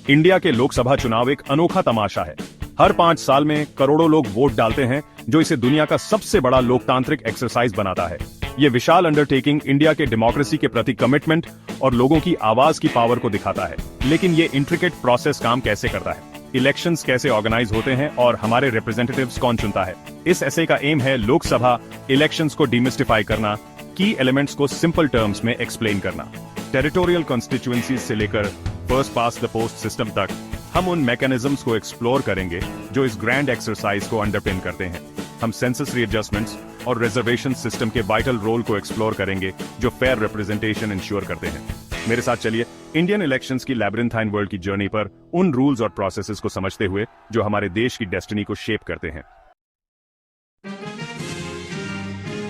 India के लोकसभा चुनाव एक अनोखा तमाशा है। हर 5 साल में करोड़ों लोग वोट डालते हैं, जो इसे दुनिया का सबसे बड़ा लोकतांत्रिक एक्सरसाइज बनाता है। ये विशाल अंडरटेकिंग इंडिया के डेमोक्रेसी के प्रति कमिटमेंट और लोगों की आवाज की पावर को दिखाता है। लेकिन ये इंट्रिकेट प्रोसेस काम कैसे करता है, इलेक्शंस कैसे ऑर्गेनाइज होते हैं और हमारे रिप्रेजेंटेटिव्स कौन चुनता है। इस ऐसे का एम है लोकसभा इलेक्शंस को डिमिस्टिफाई करना, की एलिमेंट्स को सिंपल टर्म्स में एक्सप्लेन करना। टेरिटोरियल कॉन्स्टिट्यूएंसीज से लेकर first past the post system तक हम उन मैकेनिज्म्स को एक्सप्लोर करेंगे जो इस ग्रैंड एक्सरसाइज को अंडरपिन करते हैं। हम सेंसस रीएडजस्टमेंट्स और रिजर्वेशन सिस्टम के वाइटल रोल को एक्सप्लोर करेंगे जो फेयर रिप्रेजेंटेशन इंश्योर करते हैं। मेरे साथ चलिए इंडियन इलेक्शंस की लैबिरिंथाइन वर्ल्ड की जर्नी पर उन रूल्स और प्रोसेसेस को समझते हुए जो हमारे देश की डेस्टिनी को शेप करते हैं।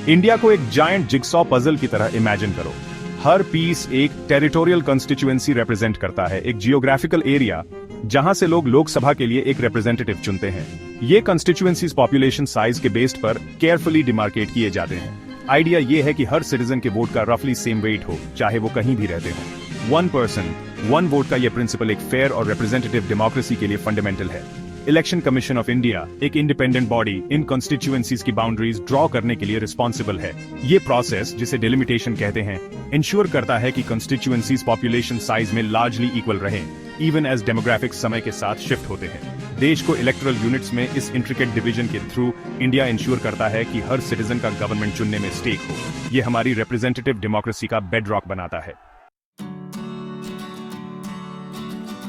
इंडिया को एक जायंट जिगसॉ पजल की तरह इमेजिन करो। हर पीस एक टेरिटोरियल कॉन्स्टिट्यूएंसी रिप्रेजेंट करता है, एक जियोग्राफिकल एरिया जहां से लोग लोकसभा के लिए एक रिप्रेजेंटेटिव चुनते हैं। ये कॉन्स्टिट्यूएंसीज पॉपुलेशन साइज के बेस्ड पर केयरफुली डिमार्केट किए जाते हैं। आइडिया ये है कि हर सिटीजन के वोट का रफली सेम वेट हो, चाहे वो कहीं भी रहते हो। 1 पर्सन 1 वोट का यह प्रिंसिपल एक फेयर और रिप्रेजेंटेटिव डेमोक्रेसी के लिए फंडामेंटल है। इलेक्शन कमीशन ऑफ इंडिया एक इंडिपेंडेंट बॉडी इन कॉन्स्टिट्यूएंसीज की बाउंड्रीज ड्रॉ करने के लिए रिस्पॉन्सिबल है। ये प्रोसेस, जिसे डिलिमिटेशन कहते हैं, इंश्योर करता है कि कॉन्स्टिट्यूएंसीज पॉपुलेशन साइज में लार्जली इक्वल रहें, इवन एज डेमोग्राफिक्स समय के साथ शिफ्ट होते हैं। देश को इलेक्टोरल यूनिट्स में इस इंट्रिकेट डिवीजन के थ्रू इंडिया इंश्योर करता है कि हर सिटीजन का गवर्नमेंट चुनने में स्टेक हो। ये हमारी रिप्रेजेंटेटिव डेमोक्रेसी का बेडरॉक बनाता है।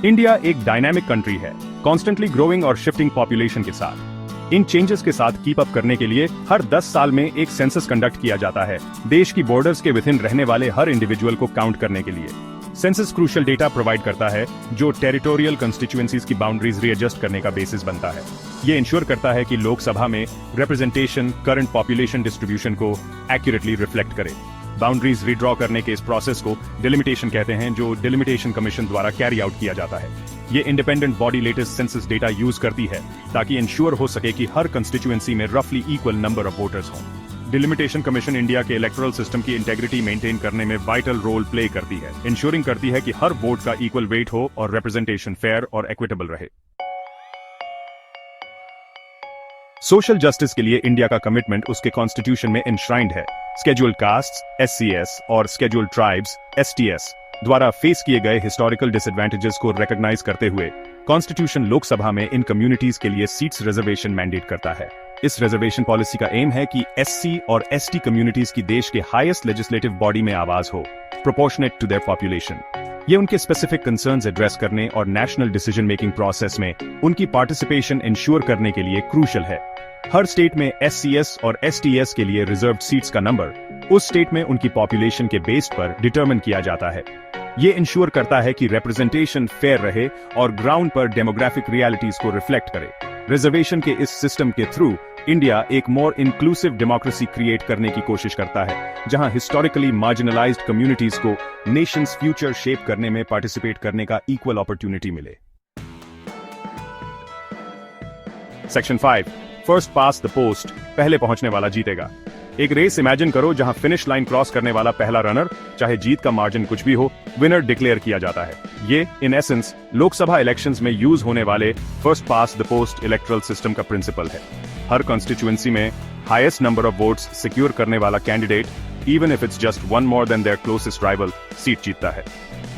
इंडिया एक डायनामिक कंट्री है, कॉन्स्टेंटली ग्रोइंग और शिफ्टिंग पॉपुलेशन के साथ। इन चेंजेस के साथ कीप अप करने के लिए हर 10 साल में एक सेंसस कंडक्ट किया जाता है, देश की बॉर्डर्स के विथिन रहने वाले हर इंडिविजुअल को काउंट करने के लिए। सेंसस क्रूशियल डेटा प्रोवाइड करता है जो टेरिटोरियल कॉन्स्टिट्यूएंसीज की बाउंड्रीज रीएडजस्ट करने का बेसिस बनता है। ये इंश्योर करता है कि लोकसभा में रिप्रेजेंटेशन करंट पॉपुलेशन डिस्ट्रीब्यूशन को एक्यूरेटली रिफ्लेक्ट करे। बाउंड्रीज रीड्रॉ करने के इस प्रोसेस को डिलिमिटेशन कहते हैं, जो डिलिमिटेशन कमीशन द्वारा कैरी आउट किया जाता है। ये independent body latest census data use करती है ताकि इंश्योर हो सके कि हर कंस्टिट्यूएंसी में रफली इक्वल नंबर ऑफ वोटर्स हों। डिलिमिटेशन कमीशन इंडिया के इलेक्टोरल सिस्टम की इंटेग्रिटी मेंटेन करने में वाइटल रोल प्ले करती है, इंश्योरिंग करती है कि हर वोट का इक्वल वेट हो और रिप्रेजेंटेशन फेयर और इक्विटेबल रहे। सोशल जस्टिस के लिए इंडिया का कमिटमेंट उसके कॉन्स्टिट्यूशन में एनश्राइंड है। स्केड्यूल्ड कास्ट्स (SCS) और स्केड्यूल्ड ट्राइब्स (STS) द्वारा फेस किए गए हिस्टोरिकल डिसएडवांटेजेस को रिकॉग्नाइज करते हुए कॉन्स्टिट्यूशन लोकसभा में इन कम्युनिटीज के लिए सीट्स रिजर्वेशन मैंडेट करता है। इस रिजर्वेशन पॉलिसी का एम है कि SC और ST कम्युनिटीज की देश के हाईएस्ट लेजिस्लेटिव बॉडी में आवाज हो, प्रोपोर्शनेट टू देयर पॉपुलेशन। ये उनके स्पेसिफिक कंसर्न्स एड्रेस करने और नेशनल डिसीजन मेकिंग प्रोसेस में उनकी पार्टिसिपेशन इंश्योर करने के लिए क्रूशल है। हर स्टेट में SCS और STS के लिए रिजर्व्ड सीट्स का नंबर उस स्टेट में उनकी पॉपुलेशन के बेस पर डिटरमिन किया जाता है। ये इंश्योर करता है कि रिप्रेजेंटेशन फेयर रहे और ग्राउंड पर डेमोग्राफिक रियलिटीज को रिफ्लेक्ट करे। रिजर्वेशन के इस सिस्टम के थ्रू इंडिया एक मोर इंक्लूसिव डेमोक्रेसी क्रिएट करने की कोशिश करता है, जहां हिस्टोरिकली मार्जिनलाइज्ड कम्युनिटीज को नेशंस फ्यूचर शेप करने में पार्टिसिपेट करने का इक्वल अपॉर्चुनिटी मिले। Section 5 first past the post, पहले पहुंचने वाला जीतेगा। एक रेस इमेजिन करो जहां फिनिश लाइन क्रॉस करने वाला पहला रनर, चाहे जीत का मार्जिन कुछ भी हो, विनर डिक्लेयर किया जाता है। ये इन एसेंस लोकसभा इलेक्शंस में यूज होने वाले first past the post electoral system का प्रिंसिपल है। हर कॉन्स्टिट्यूएंसी में highest number of votes secure करने वाला candidate, even if it's just 1 more than their closest rival, seat जीतता है।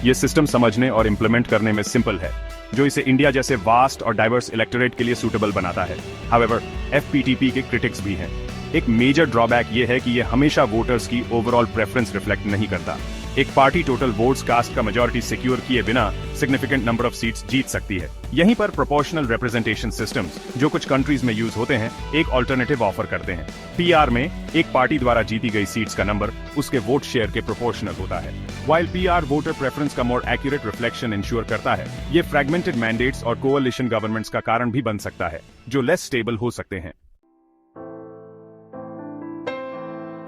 ये सिस्टम समझने और इंप्लीमेंट करने में सिंपल है, जो इसे इंडिया जैसे वास्ट और डाइवर्स इलेक्टोरेट के लिए सूटेबल बनाता है। हाउएवर, FPTP के क्रिटिक्स भी हैं। एक मेजर ड्रॉबैक ये है कि ये हमेशा वोटर्स की ओवरऑल प्रेफरेंस रिफ्लेक्ट नहीं करता। एक पार्टी टोटल वोट्स कास्ट का मेजॉरिटी सिक्योर किए बिना सिग्निफिकेंट नंबर ऑफ सीट्स जीत सकती है। यहीं पर प्रोपोर्शनल रिप्रेजेंटेशन सिस्टम्स, जो कुछ कंट्रीज में यूज होते हैं, एक ऑल्टरनेटिव ऑफर करते हैं। PR में एक पार्टी द्वारा जीती गई सीट्स का नंबर उसके वोट शेयर के प्रोपोर्शनल होता है। व्हाइल PR वोटर प्रेफरेंस का मोर एक्यूरेट रिफ्लेक्शन इंश्योर करता है, ये फ्रैगमेंटेड मैंडेट्स और कोअलिशन गवर्नमेंट्स का कारण भी बन सकता है, जो लेस स्टेबल हो सकते हैं।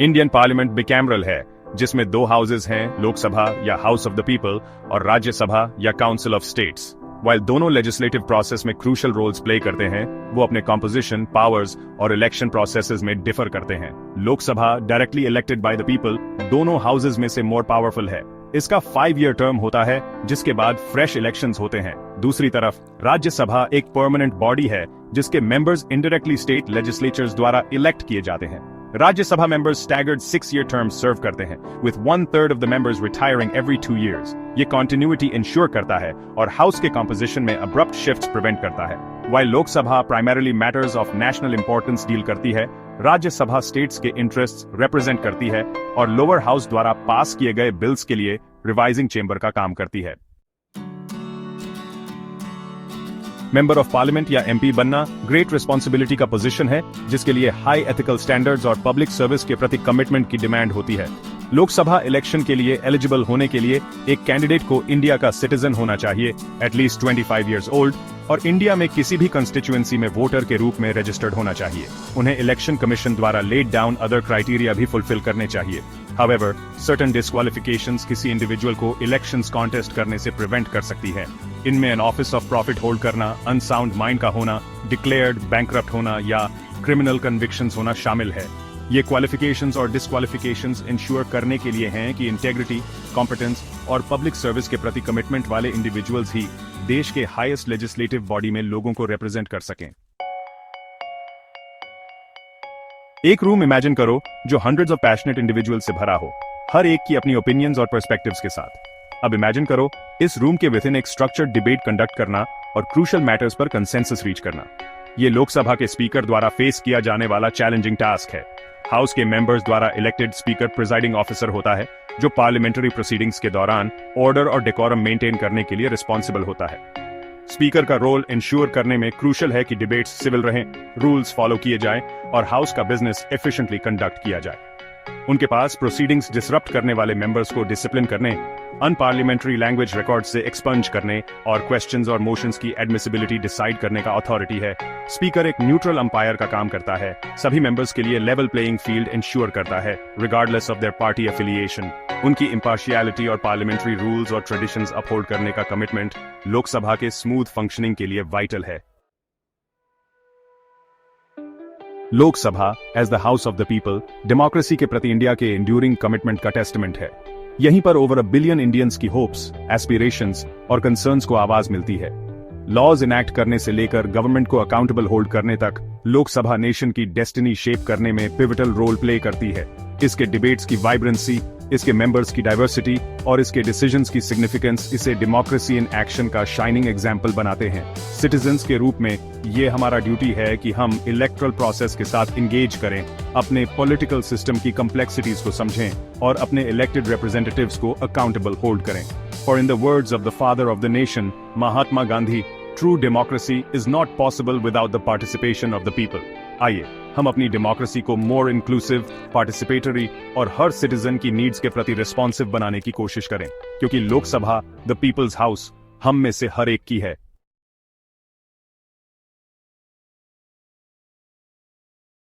इंडियन पार्लियामेंट बिकैमरल है, जिसमें 2 हाउसेज हैं, लोकसभा या हाउस ऑफ द पीपल और राज्यसभा या काउंसिल ऑफ स्टेट्स। व्हाइल दोनों लेजिस्लेटिव प्रोसेस में क्रूशियल रोल्स प्ले करते हैं, वो अपने कॉम्पोजिशन, पावर्स और इलेक्शन प्रोसेसेस में डिफर करते हैं। Lok Sabha directly elected by the people दोनों हाउसेज में से मोर पावरफुल है, इसका 5 ईयर टर्म होता है, जिसके बाद फ्रेश इलेक्शंस होते हैं। दूसरी तरफ राज्यसभा एक परमानेंट बॉडी है जिसके मेंबर्स इनडायरेक्टली स्टेट लेजिस्लेचर्स द्वारा इलेक्ट किए जाते हैं। राज्यसभा members staggered 6-year term serve करते हैं, with 1/3 of the members retiring every 2 years। ये कॉन्टिन्यूटी इंश्योर करता है और हाउस के कॉम्पोजिशन में अब्रप्ट शिफ्ट्स प्रिवेंट करता है। While Lok Sabha primarily matters of national importance deal करती है, राज्यसभा स्टेट्स के इंटरेस्ट्स रिप्रेजेंट करती है और लोअर हाउस द्वारा पास किए गए बिल्स के लिए रिवाइजिंग चेंबर का काम करती है। मेंबर ऑफ पार्लियामेंट या एमपी बनना ग्रेट रिस्पॉन्सिबिलिटी का पोजीशन है, जिसके लिए हाई एथिकल स्टैंडर्ड्स और पब्लिक सर्विस के प्रति कमिटमेंट की डिमांड होती है। लोकसभा इलेक्शन के लिए एलिजिबल होने के लिए एक कैंडिडेट को इंडिया का सिटीजन होना चाहिए, एटलीस्ट 25 years ओल्ड, और इंडिया में किसी भी कंस्टिट्यूएंसी में वोटर के रूप में रजिस्टर्ड होना चाहिए। उन्हें इलेक्शन कमीशन द्वारा लेड डाउन अदर क्राइटेरिया भी फुलफिल करने चाहिए। However, certain disqualifications किसी इंडिविजुअल को इलेक्शंस कॉन्टेस्ट करने से प्रिवेंट कर सकती है। इनमें an office of profit hold करना, अनसाउंड माइंड का होना, डिक्लेयर्ड बैंकरप्ट होना या क्रिमिनल कन्विक्शंस होना शामिल है। ये क्वालिफिकेशंस और डिस्क्वालिफिकेशंस इंश्योर करने के लिए हैं कि इंटेग्रिटी, कॉम्पिटेंस और पब्लिक सर्विस के प्रति कमिटमेंट वाले इंडिविजुअल्स ही देश के हाईएस्ट लेजिस्लेटिव बॉडी में लोगों को रिप्रेजेंट कर सकें। एक रूम इमेजिन करो जो हंड्रेड्स ऑफ पैशनेट इंडिविजुअल से भरा हो, हर एक की अपनी ओपिनियंस और पर्सपेक्टिव्स के साथ। अब इमेजिन करो इस रूम के विथिन एक स्ट्रक्चर्ड डिबेट कंडक्ट करना और क्रूशियल मैटर्स पर कंसेंसस रीच करना। ये लोकसभा के स्पीकर द्वारा फेस किया जाने वाला चैलेंजिंग टास्क है। हाउस के मेंबर्स द्वारा इलेक्टेड स्पीकर प्रिजाइडिंग ऑफिसर होता है, जो पार्लियामेंट्री प्रोसीडिंग्स के दौरान ऑर्डर और डेकोरम मेंटेन करने के लिए रिस्पॉन्सिबल होता है। स्पीकर का रोल इंश्योर करने में क्रूशियल है कि डिबेट्स सिविल रहें, रूल्स फॉलो किए जाएं और हाउस का बिजनेस एफिशिएंटली कंडक्ट किया जाए। उनके पास प्रोसीडिंग्स डिसरप्ट करने वाले मेंबर्स को डिसिप्लिन करने, अनपार्लियामेंट्री लैंग्वेज रिकॉर्ड से एक्सपंज करने और क्वेश्चंस और मोशंस की एडमिसिबिलिटी डिसाइड करने का अथॉरिटी है। स्पीकर एक न्यूट्रल अंपायर का काम करता है, सभी मेंबर्स के लिए लेवल प्लेइंग फील्ड इंश्योर करता है, regardless of their party affiliation. उनकी इंपार्शियलिटी और पार्लियामेंट्री रूल्स और ट्रेडिशंस अपहोल्ड करने का कमिटमेंट लोकसभा के स्मूथ फंक्शनिंग के लिए वाइटल है। Lok Sabha as the house of the people democracy के प्रति इंडिया के एंड्यूरिंग कमिटमेंट का टेस्टमेंट है। यहीं पर ओवर 1 बिलियन इंडियंस की होप्स, एस्पिरेशंस और कंसर्न्स को आवाज मिलती है। लॉज इनैक्ट करने से लेकर गवर्नमेंट को अकाउंटेबल होल्ड करने तक लोकसभा नेशन की डेस्टिनी शेप करने में पिवटल रोल प्ले करती है। इसके डिबेट्स की वाइब्रेंसी, इसके मेंबर्स की डाइवर्सिटी और इसके डिसीजंस की सिग्निफिकेंस इसे डेमोक्रेसी इन एक्शन का शाइनिंग एग्जाम्पल बनाते हैं। सिटीजन्स के रूप में ये हमारा ड्यूटी है कि हम इलेक्ट्रल प्रोसेस के साथ इंगेज करें, अपने पॉलिटिकल सिस्टम की कॉम्प्लेक्सिटीज को समझें और अपने इलेक्टेड रिप्रेजेंटेटिव्स को अकाउंटेबल होल्ड करें। For in the words of the father of the nation, Mahatma Gandhi, true democracy is not possible without the participation of the people. आइए हम अपनी डेमोक्रेसी को मोर इंक्लूसिव, पार्टिसिपेटरी और हर सिटीजन की नीड्स के प्रति रिस्पॉन्सिव बनाने की कोशिश करें, क्योंकि लोकसभा द पीपल्स हाउस हम में से हर एक की है।